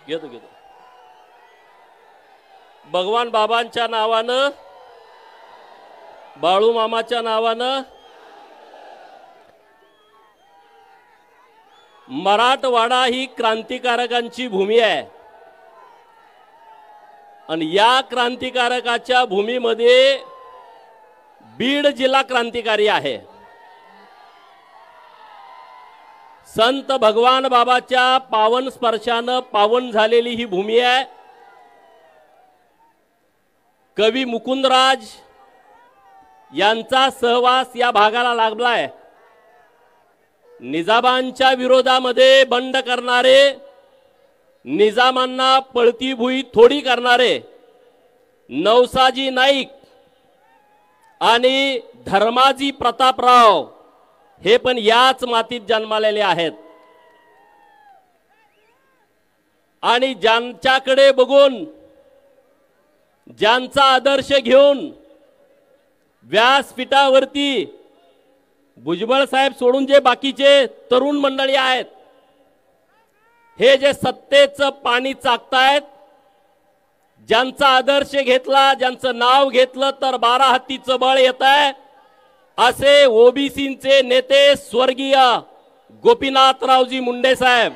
घेतो घेतो भगवान बाबांच्या नावानं, बाळू मामाच्या नावानं मराठवाडा ही क्रांतिकारकांची भूमी आहे आणि या क्रांतिकारकाच्या भूमीमध्ये बीड जिल्हा क्रांतिकारी आहे। संत भगवान बाबाच्या पावन स्पर्शानं पावन झालेली ही भूमी आहे। कवी मुकुंदराज यांचा सहवास या भागाला लाभलाय। निजामांच्या विरोधामध्ये बंड करणारे, निजामांना पळती भुई थोडी करणारे नवसाजी नाईक आणि धर्माजी प्रतापराव हे पण याच मातीत जन्मालेले आहेत आणि ज्यांच्याकडे बघून, ज्यांचा आदर्श घेऊन व्यासपीठावरती भुजबळ साहेब सोडून जे बाकीचे तरुण मंडळी आहेत हे जे सत्तेचं पाणी चाकतायत, ज्यांचा आदर्श घेतला, ज्यांचं नाव घेतलं तर 12 हत्तीचं बळ येत आहे, असे ओबीसीचे नेते स्वर्गीय गोपीनाथरावजी मुंडे साहेब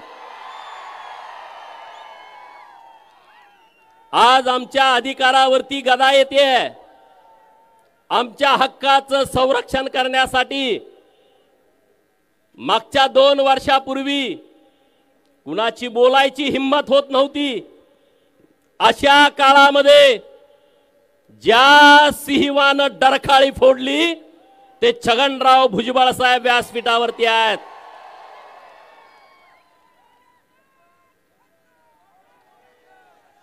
आज आमच्या अधिकारावरती गदा येते। आमच्या हक्काचं संरक्षण करण्यासाठी मागच्या 2 वर्षापूर्वी कुणाची बोलायची हिम्मत होत नव्हती। अशा काळामध्ये ज्या सिंहानं डरखाळी फोडली ते छगनराव भुजबळ साहेब व्यासपीठावरती आहेत।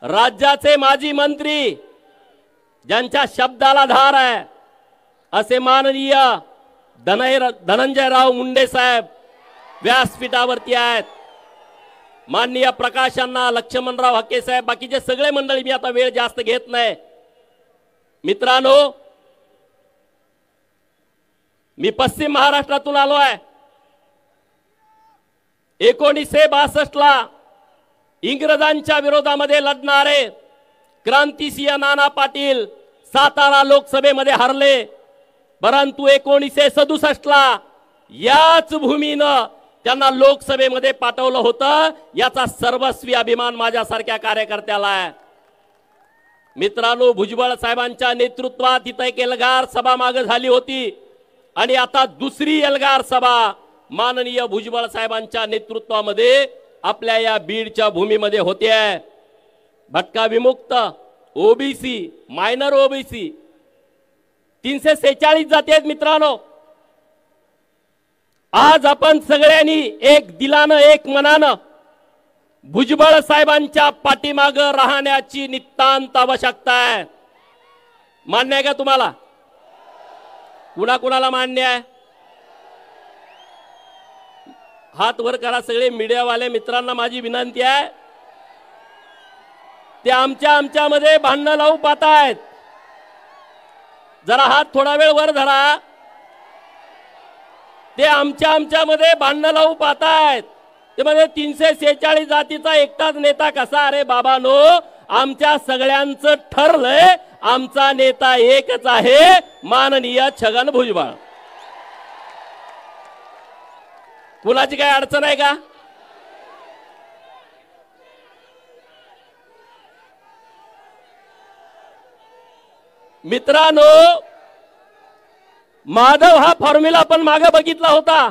राज्याचे माजी मंत्री ज्यांच्या शब्दाला धार आहे असे माननीय धनंजयराव मुंडे साहेब व्यासपीठावरती आहेत। माननीय प्रकाशांना, लक्ष्मणराव हक्के साहेब, बाकीचे सगळे मंडळी, मी आता वेळ जास्त घेत नाही। मित्रांनो, मी पश्चिम महाराष्ट्रातून आलो आहे। 1962 ला इंग्रजांच्या विरोधामध्ये लढणारे क्रांतिसिंह नाना पाटील सातारा लोकसभेमध्ये हरले, परंतु 1967 ला याच भूमीनं त्यांना लोकसभेमध्ये पाठवलं होतं। याचा सर्वस्वी अभिमान माझ्यासारख्या कार्यकर्त्याला आहे। मित्रांनो, भुजबळ साहेबांच्या नेतृत्वात इथं एक एल्गार सभा मागे झाली होती आणि आता दुसरी एल्गार सभा माननीय भुजबळ साहेबांच्या नेतृत्वामध्ये आपल्या या बीडच्या भूमीमध्ये होते आहे। भटका विमुक्त, ओबीसी, मायनर ओबीसी 346 जाती आहेत। मित्रांनो, आज आपण सगळ्यांनी एक दिलानं, एक मनानं भुजबळ साहेबांच्या पाठीमागे राहण्याची नितांत आवश्यकता आहे। मान्य आहे का तुम्हाला? कुणाकुणाला मान्य आहे? हात वर करा सगळे। मीडियावाले मित्रांना माझी विनंती आहे, ते आमच्यामध्ये भांडणं लावू पाहतायत, जरा हात थोडा वेळ वर धरा। ते आमच्यामध्ये भांडणं लावू पाहतायत, ते म्हणजे 346 जातीचा एकटाच नेता कसा? अरे बाबांनो, आमच्या सगळ्यांचं ठरलंय, आमचा नेता एकच आहे, माननीय छगन भुजबळ। कुणाची काय अडचण आहे का? मित्रांनो, माधव हा फॉर्म्युला आपण मागे बघितला होता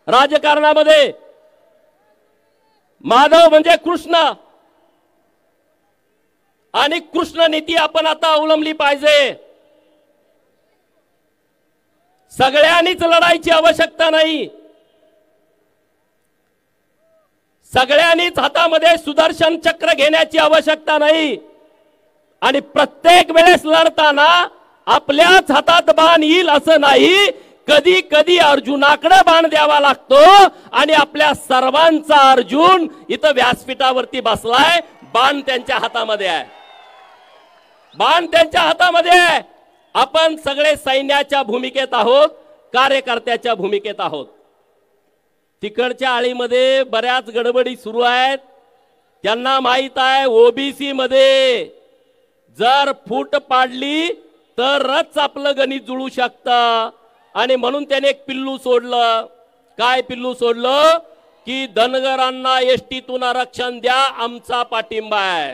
राजकारणामध्ये। माधव म्हणजे कृष्ण आणि कृष्ण नीती आपण आता अवलंबली पाहिजे। सगळ्यांनीच लढायची आवश्यकता नाही, सगळ्यांनीच हातामध्ये सुदर्शन चक्र घेण्याची आवश्यकता नाही आणि प्रत्येक वेळेस लढताना आपल्याच हातात बाण येईल असं नाही। कधी कधी अर्जुनाकडे बाण द्यावा लागतो आणि आपल्या सर्वांचा अर्जुन इथं व्यासपीठावरती बसलाय, बाण त्यांच्या हातामध्ये आहे, बाण त्यांच्या हातामध्ये आहे। आपण सगळे सैन्याच्या भूमिकेत आहोत, कार्यकर्त्याच्या भूमिकेत आहोत। तिकडच्या आळीमध्ये बऱ्याच गडबडी सुरू आहेत, त्यांना माहित आहे ओबीसी मध्ये जर फूट पाडली तरच आपलं गणित जुळू शकतं. आणि म्हणून त्याने एक पिल्लू सोडलं. काय पिल्लू सोडलं की धनगरांना एसटीतून आरक्षण द्या, आमचा पाठिंबा आहे.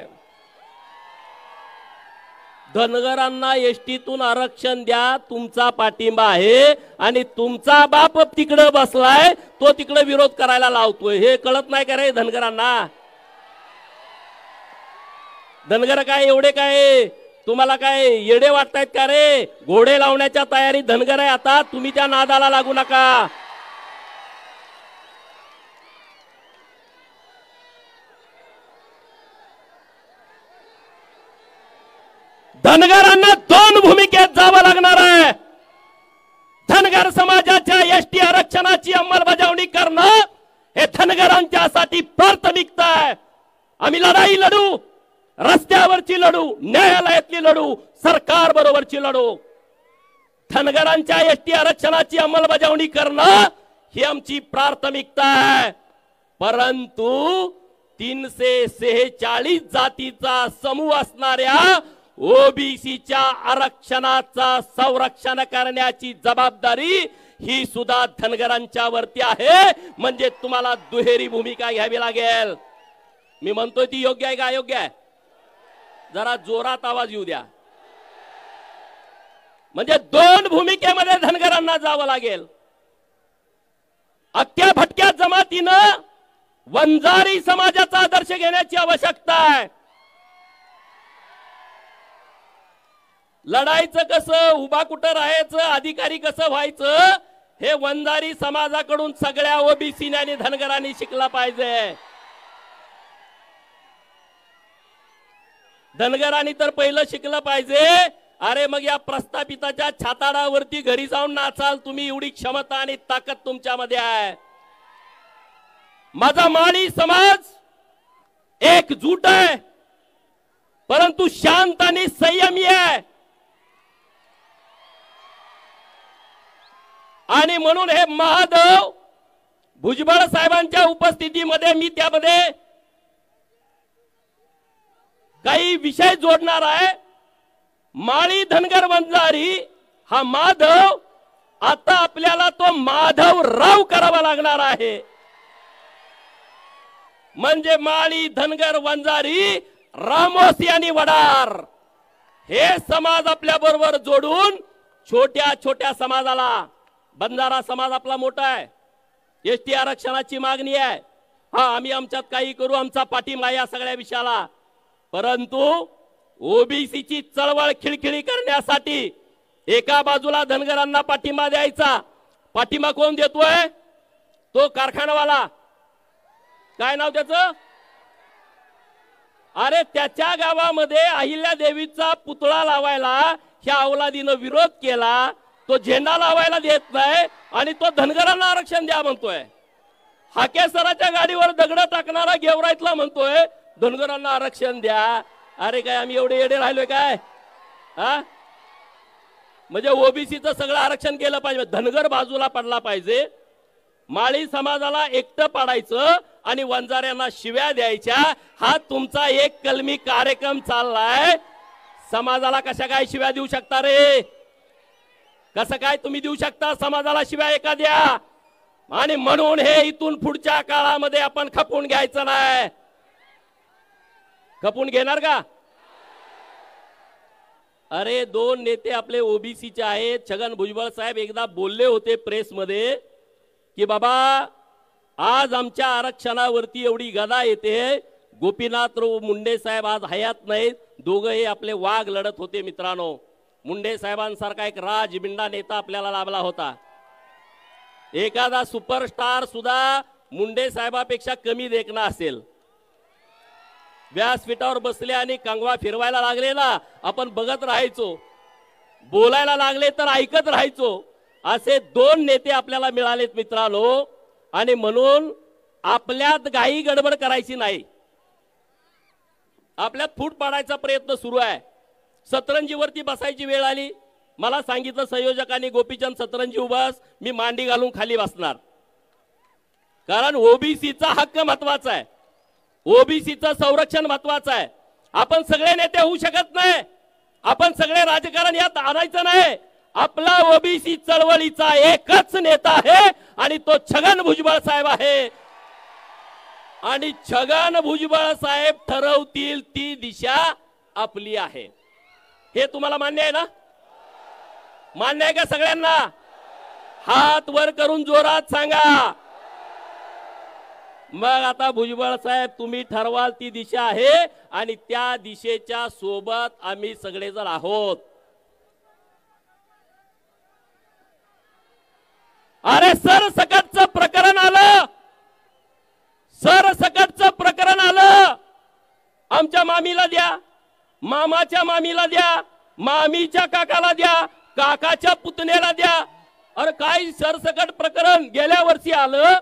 धनगरांना एसटीतून आरक्षण द्या, तुमचा पाठिंबा आहे. आणि तुमचा बाप तिकडे बसलाय, तो तिकडे विरोध करायला लावतोय. हे कळत नाही का रे धनगरांना? धनगर काय एवढे काय तुम्हाला काय येडे वाटतायत का रे? घोडे लावण्याच्या तयारी धनगर आहे आता. तुम्ही त्या नादाला लागू नका. धनगरांना दोन भूमिकेत जावं लागणार आहे. धनगर समाजाच्या एसटी आरक्षणाची अंमलबजावणी करणं हे धनगरांच्यासाठी प्राथमिकता आहे. आम्ही लढाई लढू, रस्त्यावरची लढू, न्यायालयातली लढू, सरकार बरोबरची लढू. धनगरांच्या एसटी आरक्षणाची अंमलबजावणी करणं ही आमची प्राथमिकता आहे. परंतु 346 जातीचा समूह असणाऱ्या ओबीसीच्या आरक्षणाचा संरक्षण करण्याची जबाबदारी ही सुद्धा धनगरांच्या वरती आहे. म्हणजे तुम्हाला दुहेरी भूमिका घ्यावी लागेल. मी म्हणतोय ती योग्य आहे का अयोग्य आहे? जरा जोरात आवाज येऊ द्या. म्हणजे दोन भूमिकेमध्ये धनगरांना जावं लागेल. अख्ख्या भटक्या जमातीनं वंजारी समाजाचा आदर्श घेण्याची आवश्यकता आहे. लढायचं कसं, उभा कुठं राहायचं, अधिकारी कसं व्हायचं, हे वंजारी समाजाकडून सगळ्या ओबीसी आणि धनगरांनी शिकला पाहिजे. धनगरांनी तर पहिलं शिकलं पाहिजे. अरे मग या प्रस्थापिताच्या छाताडावरती घरी जाऊन नाचाल तुम्ही, एवढी क्षमता आणि ताकद तुमच्यामध्ये आहे. माझा माळी समाज एकजूट आहे, परंतु शांत आणि संयमी आहे. आणि म्हणून हे महादेव भुजबळ साहेबांच्या उपस्थितीमध्ये मी त्यामध्ये काही विषय जोडणार आहे. माळी धनगर वंजारी हा माधव आता आपल्याला तो माधव राव करावा लागणार आहे. म्हणजे माळी धनगर वंजारी रामोसी आणि वडार हे समाज आपल्या बरोबर जोडून छोट्या छोट्या समाजाला, बंजारा समाज आपला मोठा आहे, एसटी आरक्षणाची मागणी आहे. हा आम्ही आमच्यात काही करू, आमचा पाठिंबा या सगळ्या विषयाला. परंतु ओबीसीची चळवळ खिळखिळी करण्यासाठी एका बाजूला धनगरांना पाठिंबा द्यायचा. पाठिंबा कोण देतोय? तो कारखानावाला. काय नाव त्याचं? अरे त्याच्या गावामध्ये अहिल्या देवीचा पुतळा लावायला ह्या अवलादीनं विरोध केला. तो झेंडा लावायला देत नाही आणि तो धनगरांना आरक्षण द्या म्हणतोय. हाकेसराच्या गाडीवर दगड टाकणारा गेवराईतला म्हणतोय धनगरांना आरक्षण द्या. अरे काय आम्ही एवढे येडे राहिलोय काय? हा म्हणजे ओबीसीचं सगळं आरक्षण केलं पाहिजे, धनगर बाजूला पडला पाहिजे. माळी समाजाला एकटं पाडायचं आणि वंजाऱ्यांना शिव्या द्यायच्या, हा तुमचा एक कलमी कार्यक्रम चाललाय. समाजाला कशा काय शिव्या देऊ शकता रे? कसं काय तुम्ही देऊ शकता समाजाला शिव्या एखाद्या? आणि म्हणून हे इथून पुढच्या काळामध्ये आपण खपून घ्यायचं नाही. खपून घेणार का? अरे दोन नेते आपले ओबीसीचे आहेत. छगन भुजबळ साहेब एकदा बोलले होते प्रेसमध्ये की बाबा आज आमच्या आरक्षणावरती एवढी गदा येते. गोपीनाथराव मुंडे साहेब आज हयात नाहीत. दोघंही आपले वाघ लढत होते. मित्रांनो, मुंडे साहेबांसारखा एक राजबिंडा नेता आपल्याला लाभला होता. एखादा सुपरस्टार सुद्धा मुंडे साहेबापेक्षा कमी देखणा असेल. व्यासपीठावर बसले आणि कंगवा फिरवायला लागले ना, आपण बघत राहायचो. बोलायला लागले तर ऐकत राहायचो. असे दोन नेते आपल्याला मिळालेत मित्रांनो. आणि म्हणून आपल्यात घाई गडबड करायची नाही. आपल्यात फूट पाडायचा प्रयत्न सुरू आहे. सतरंजीवरती बसायची वेळ आली. मला सांगितलं संयोजकांनी, गोपीचंद सतरंजी उभास, मी मांडी घालून खाली बसणार. कारण ओबीसीचा हक्क महत्वाचा आहे. ओबीसीचं संरक्षण महत्वाचं आहे. आपण सगळे नेते होऊ शकत नाही, आपण सगळे राजकारण यात आणायचं नाही. आपला ओबीसी चळवळीचा एकच नेता आहे आणि तो छगन भुजबळ साहेब आहे. आणि छगन भुजबळ साहेब ठरवतील ती दिशा आपली आहे. हे तुम्हाला मान्य आहे ना? मान्य आहे का सगळ्यांना? हात वर करून जोरात सांगा. मग आता भुजबळ साहेब तुम्ही ठरवाल ती दिशा आहे आणि त्या दिशेच्या सोबत आम्ही सगळेजण आहोत. अरे सरसकटचं प्रकरण आलं, सरसकटचं प्रकरण आलं. आमच्या मामीला द्या, मामाच्या मामीला द्या, मामीच्या काकाला द्या, काकाच्या पुतण्याला द्या. अरे काय सरसकट प्रकरण गेल्या वर्षी आलं,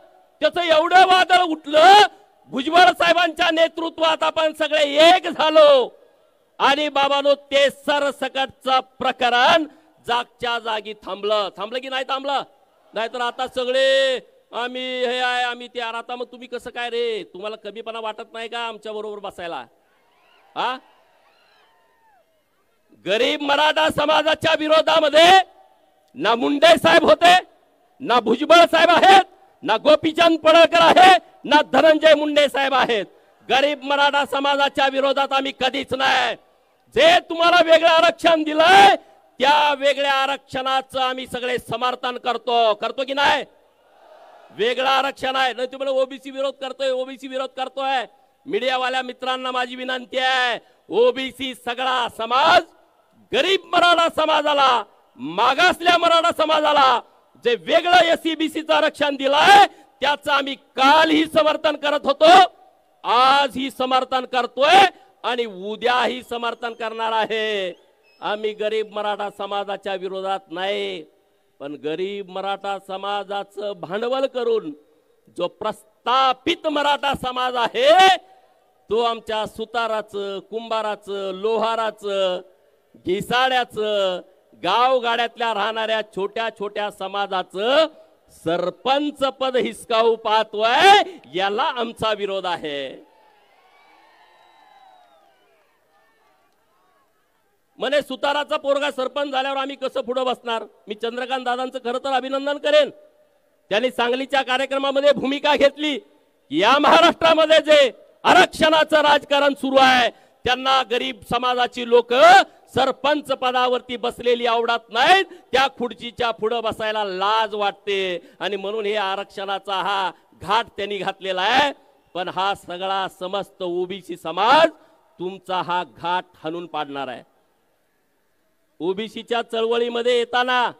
त्याचं एवढं वादळ उठलं. भुजबळ साहेबांच्या नेतृत्वात आपण सगळे एक झालो आणि बाबांनो ते सरसकटचं प्रकरण जागच्या जागी थांबलं. थांबलं की नाही थांबलं? नाहीतर आता सगळे आम्ही हे आहे आम्ही ते. आता मग तुम्ही कसं काय रे? तुम्हाला कमीपणा वाटत नाही का आमच्या बरोबर बसायला? हा, गरीब मराठा समाजाच्या विरोधामध्ये ना मुंडे साहेब होते, ना भुजबळ साहेब आहेत, ना गोपीचंद पडळकर आहे, ना धनंजय मुंडे साहेब आहेत. गरीब मराठा समाजाच्या विरोधात आम्ही कधीच नाही. जे तुम्हाला वेगळं आरक्षण दिलंय त्या वेगळ्या आरक्षणाचं आम्ही सगळे समर्थन करतो. करतो की नाही? वेगळं आरक्षण आहे नाही तुम्हाला ओबीसी विरोध करतोय, ओबीसी विरोध करतोय. मीडियावाल्या मित्रांना माझी विनंती आहे, ओबीसी सगळा समाज गरीब मराठा समाजाला, मागासल्या मराठा समाजाला जे वेगळं एससीबीसीचं आरक्षण दिलंय त्याचं आम्ही कालही समर्थन करत होतो, आजही समर्थन करतोय आणि उद्याही समर्थन करणार आहे. आम्ही गरीब मराठा समाजाच्या विरोधात नाही, पण गरीब मराठा समाजाचं भांडवल करून जो प्रस्थापित मराठा समाज आहे तो आमच्या सुताराचं, कुंभाराचं, लोहाराचं, घिसाड्याचं, गावगाड्यातल्या राहणाऱ्या छोट्या छोट्या समाजाचं सरपंच पद हिसकावू पाहतोय, याला आमचा विरोध आहे. म्हणे सुताराचा पोरगा सरपंच झाल्यावर आम्ही कसं पुढे बसणार? मी चंद्रकांत दादांचं खरं तर अभिनंदन करेन. त्यांनी सांगलीच्या कार्यक्रमामध्ये भूमिका घेतली. या महाराष्ट्रामध्ये जे आरक्षणाचं राजकारण सुरू आहे त्यांना गरीब समाजाची लोक सरपंच पदावरती बसलेली आवडत नाहीत, त्या खुर्चीच्या पुढे बसायला लाज वाटते आणि म्हणून हे आरक्षणाचा हा घाट त्यांनी घातलेला आहे. पण हा सगळा समस्त ओबीसी समाज तुमचा हा घाट हाणून पाडणार आहे. ओबीसीच्या चळवळीमध्ये येताना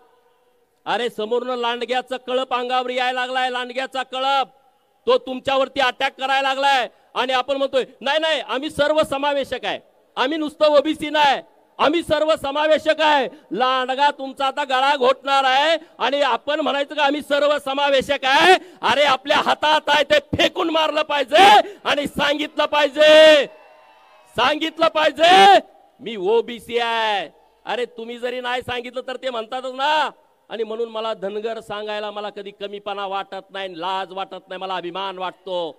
अरे समोरनं लांडग्याचा कळप अंगावर यायला लागलाय, लांडग्याचा कळप तो तुमच्यावरती अटॅक करायला लागलाय आणि आपण म्हणतोय नाही नाही आम्ही सर्व समावेशक आहे, आम्ही नुसतं ओबीसी नाही, आम्ही सर्व समावेशक आहे. लांडगा तुमचा आता गळा घोटणार आहे आणि आपण म्हणायचं का आम्ही सर्व समावेशक आहे? अरे आपल्या हातात आहे ते फेकून मारलं पाहिजे आणि सांगितलं पाहिजे मी ओबीसी आहे. अरे तुम्ही जरी नाही सांगितलं तर ते म्हणतातच ना. आणि म्हणून मला धनगर सांगायला मला कधी कमीपणा वाटत नाही, लाज वाटत नाही, मला अभिमान वाटतो.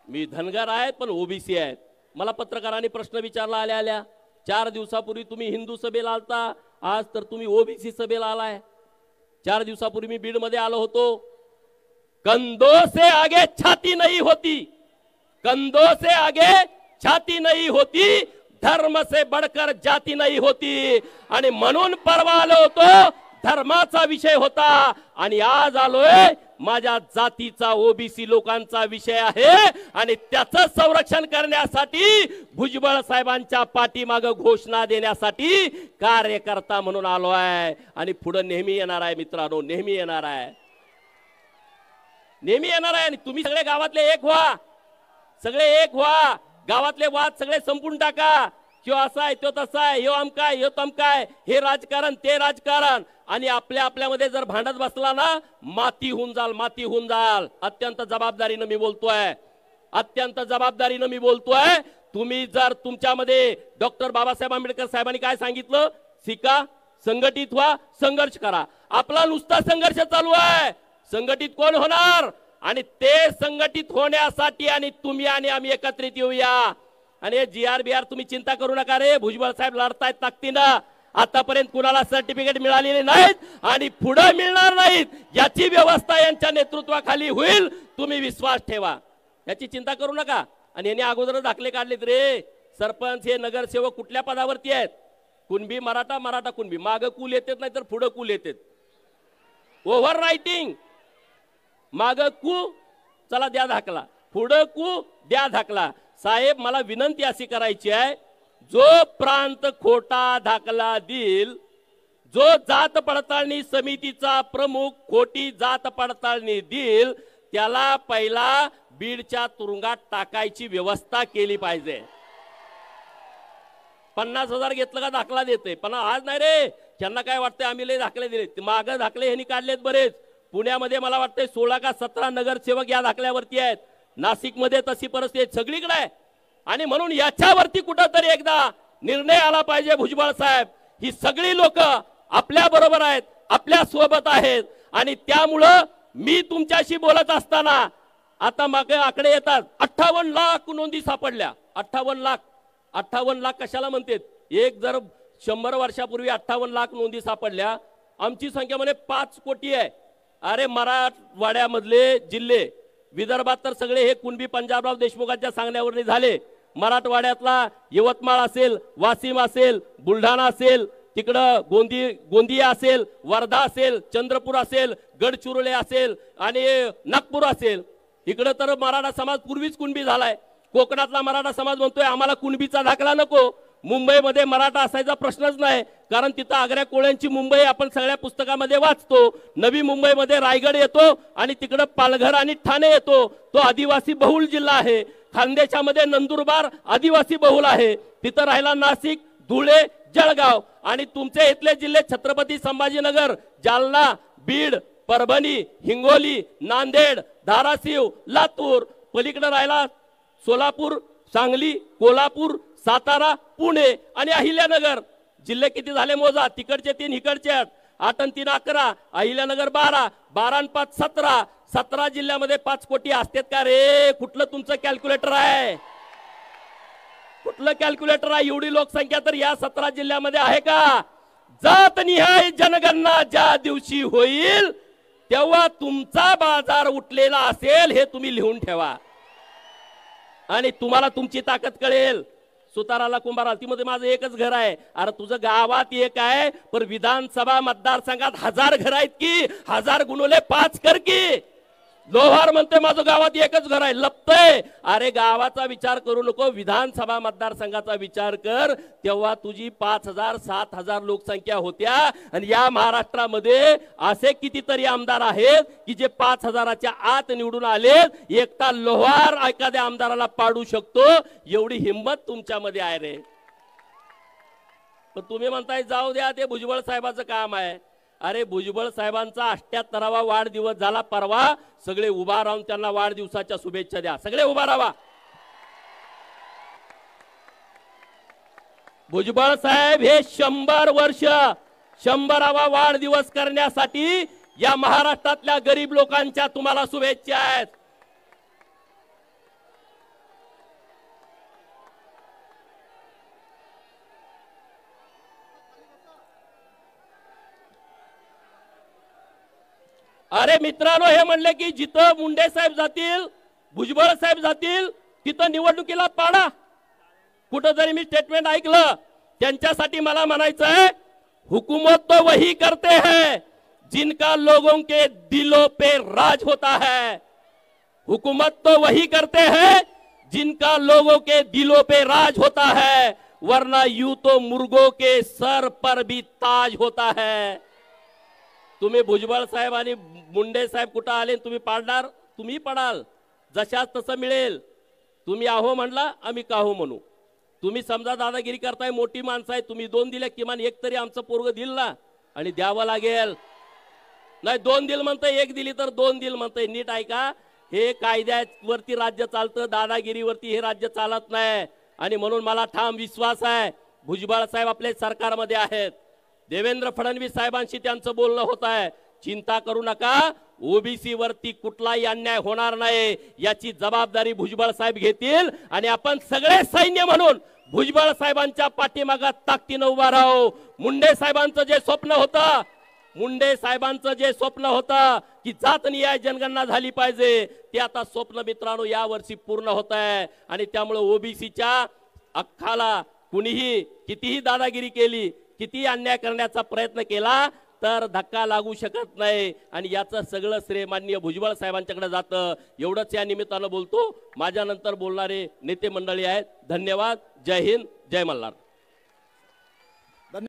मी धनगर आहे पण ओबीसी आहे. मला पत्रकारांनी प्रश्न विचारला आल्या 4 दिवसापूर्वी तुम्ही हिंदू सभेला आलता, आज तर तुम्ही ओबीसी सभेला आलाय. 4 दिवसापूर्वी मी बीड मध्ये आलो होतो. कंधों से आगे छाती नहीं होती, कंधों से आगे छाती नहीं होती, धर्म से बढ़कर जाती नहीं होती. आणि म्हणून परवा आलो होतो धर्माचा विषय होता आणि आज आलोय माझ्या जातीचा ओबीसी लोकांचा विषय आहे आणि त्याचं संरक्षण करण्यासाठी भुजबळ साहेबांच्या पाठीमागे घोषणा देण्यासाठी कार्यकर्ता म्हणून आलो आहे. आणि पुढे नेहमी येणार आहे मित्रांनो, नेहमी येणार आहे, नेहमी येणार आहे. आणि तुम्ही सगळे गावातले एक व्हा, सगळे एक व्हा. गावातले वाद सगळे संपून टाका. किंवा असा आहे तो तसा आहे, ह्यो अमकाय ह्यो तमकाय, हे राजकारण ते राजकारण. आणि आपल्यामध्ये जर भांडत बसला ना माती होऊन जाल. अत्यंत जबाबदारीनं मी बोलतोय, अत्यंत जबाबदारीनं मी बोलतोय. तुम्ही जर तुमच्यामध्ये डॉक्टर बाबासाहेब आंबेडकर साहेबांनी काय सांगितलं? शिका, संघटित व्हा, संघर्ष करा. आपला नुसता संघर्ष चालू आहे. संघटित कोण होणार? आणि ते संघटित होण्यासाठी आणि तुम्ही आणि आम्ही एकत्रित येऊया। आणि GR तुम्ही चिंता करू नका रे, भुजबळ साहेब लढतायत ताकदीनं। आतापर्यंत कुणाला सर्टिफिकेट मिळालेले नाहीत आणि पुढे मिळणार नाहीत, याची व्यवस्था यांच्या नेतृत्वाखाली होईल, तुम्ही विश्वास ठेवा, याची चिंता करू नका। आणि यांनी अगोदर दाखले काढलेत रे, सरपंच हे नगरसेवक कुठल्या पदावरती आहेत? कुणबी मराठा, मराठा कुणबी, माग कुल येतात नाही तर पुढे कुल येतात, ओव्हर रायटिंग, माग कू चला द्या दाखला, पुढे कू द्या दाखला। साहेब मला विनंती अशी करायची आहे, जो प्रांत खोटा दाखला देईल, जो जात पडताळणी समितीचा प्रमुख खोटी जात पडताळणी देईल, त्याला पहिला बीडच्या तुरुंगात टाकायची व्यवस्था केली पाहिजे। 50,000 घेतलं का दाखला देते, पण आज नाही रे, त्यांना काय वाटतंय आम्ही लय दाखले दिले, माग दाखले ह्यांनी काढलेत बरेच। पुण्यामध्ये मला वाटतंय 16 का 17 नगरसेवक या दाखल्यावरती आहेत, नाशिकमध्ये तशी परिस्थिती सगळीकडे आहे। आणि म्हणून याच्यावरती कुठंतरी एकदा निर्णय आला पाहिजे भुजबळ साहेब, ही सगळी लोक आपल्या बरोबर आहेत, आपल्या सोबत आहेत। आणि त्यामुळं मी तुमच्याशी बोलत असताना आता मागे आकडे येतात, 58 लाख नोंदी सापडल्या, 58 लाख कशाला म्हणतात? एक जर 100 वर्षापूर्वी 58 लाख नोंदी सापडल्या, आमची संख्या म्हणे 5 कोटी आहे। अरे मराठवाड्यामधले जिल्हे, विदर्भात तर सगळे हे कुणबी पंजाबराव देशमुखांच्या सांगण्यावरती झाले, मराठवाड्यातला यवतमाळ असेल, वाशिम असेल, बुलढाणा असेल, तिकडं गोंदिया असेल, वर्धा असेल, चंद्रपूर असेल, गडचिरोली असेल आणि नागपूर असेल, इकडं तर मराठा समाज पूर्वीच कुणबी झालाय। कोकणातला मराठा समाज म्हणतोय आम्हाला कुणबीचा दाखला नको। मुंबईमध्ये मराठा असायचा प्रश्नच नाही, कारण तिथं आग्र्या कोळ्यांची मुंबई आपण सगळ्या पुस्तकामध्ये वाचतो। नवी मुंबईमध्ये रायगड येतो आणि तिकडं पालघर आणि ठाणे येतो, तो आदिवासी बहुल जिल्हा आहे। खानदेशामध्ये नंदुरबार आदिवासी बहुल आहे, तिथं राहिला नाशिक, धुळे, जळगाव। आणि तुमचे इथले जिल्हे छत्रपती संभाजीनगर, जालना, बीड, परभणी, हिंगोली, नांदेड, धाराशिव, लातूर, पलीकडे राहिला सोलापूर, सांगली, कोल्हापूर, सातारा, पुणे आणि अहिल्यानगर। जिल्हे किती झाले मोजा, तिकडचे 3 इकडचे 8 आणि 3 11, अहिल्यानगर 12, 12 आणि 5 17, 17 जिल्ह्यामध्ये 5 कोटी असतात का रे? कुठलं तुमचं कॅल्क्युलेटर आहे? कुठलं कॅल्क्युलेटर आहे? एवढी लोकसंख्या तर या 17 जिल्ह्यामध्ये आहे का? जातनिहाय जनगणना ज्या दिवशी होईल तेव्हा तुमचा बाजार उठलेला असेल, हे तुम्ही लिहून ठेवा आणि तुम्हाला तुमची ताकद कळेल। सुताराला कुंभाराला ती मध्ये माझं एकच घर आहे, अरे तुझं गावात एक आहे, पण विधानसभा मतदारसंघात 1000 घर आहेत की, 1000 गुणुले 5 कर की। लोहार म्हणते माझं गावात एकच घर आहे, लपतय। अरे गावाचा विचार करू नको, विधानसभा मतदारसंघाचा विचार कर, तेव्हा तुझी 5000 7000 लोकसंख्या होत्या। आणि या महाराष्ट्रामध्ये असे कितीतरी आमदार आहेत की जे 5000च्या आत निवडून आले, एकटा लोहार एखाद्या आमदाराला पाडू शकतो, एवढी हिंमत तुमच्यामध्ये आहे रे। पण तुम्ही म्हणताय जाऊ द्या, ते भुजबळ साहेबाचं काम आहे। अरे भुजबळ साहेबांचा 78वा वाढदिवस झाला परवा, सगळे उभा राहून त्यांना वाढदिवसाच्या शुभेच्छा द्या, सगळे उभा राहा। भुजबळ साहेब हे 100 वर्ष 100वा वाढदिवस करण्यासाठी या महाराष्ट्रातल्या गरीब लोकांच्या तुम्हाला शुभेच्छा आहेत। अरे मित्रांनो, हे म्हणले की जिथं मुंडे साहेब जातील, भुजबळ साहेब जातील, तिथं निवडणुकीला पाडा। कुठं जरी मी स्टेटमेंट ऐकलं, त्यांच्यासाठी मला म्हणायचं आहे, हुकूमत तो वही करते हैं जिनका लोगों के दिलों पे राज होता है। हुकूमत तो वही करते हैं जिनका लोगों के दिलों पे राज होता है, वरना यूं तो मुर्गों के सर पर भी ताज होता है। तुम्ही भुजबळ साहेब आणि मुंडे साहेब कुठं आले, तुम्ही पाडणार, तुम्ही पडाल, जशाच तसं मिळेल। तुम्ही आहो म्हणला, आम्ही काहो म्हणू। तुम्ही समजा दादागिरी करताय, मोठी माणसं आहे, तुम्ही 2 दिले, किमान 1 तरी आमचं पोरग दिल ना, आणि द्यावं लागेल। नाही 2 दिल म्हणताय, 1 दिली तर 2 दिल म्हणताय, नीट ऐका। हे कायद्यावरती राज्य चालतं, दादागिरीवरती हे राज्य चालत नाही। आणि म्हणून मला ठाम विश्वास आहे, भुजबळ साहेब आपल्या सरकारमध्ये आहेत, देवेंद्र फडणवीस साहेबांशी त्यांचं बोलणं होत आहे, चिंता करू नका। ओबीसी वरती कुठलाही अन्याय होणार नाही याची जबाबदारी भुजबळ साहेब घेतील आणि आपण सगळे सैन्य म्हणून भुजबळ साहेबांच्या पाठीमागे ताकदीने उभा राहू। मुंडे साहेबांचं जे स्वप्न होतं की जातनिहाय जनगणना झाली पाहिजे ते आता स्वप्न मित्रांनो या वर्षी पूर्ण होत आहे आणि त्यामुळे ओबीसीच्या हक्काला कुणीही कितीही दादागिरी केली किती अन्याय करण्याचा प्रयत्न केला तर धक्का लागू शकत नाही आणि याचं सगळं श्रेय माननीय भुजबळ साहेबांच्याकडे जातं। एवढंच या निमित्तानं बोलतो। माझ्यानंतर बोलणारे नेते मंडळी आहेत। धन्यवाद। जय हिंद, जय मल्हार।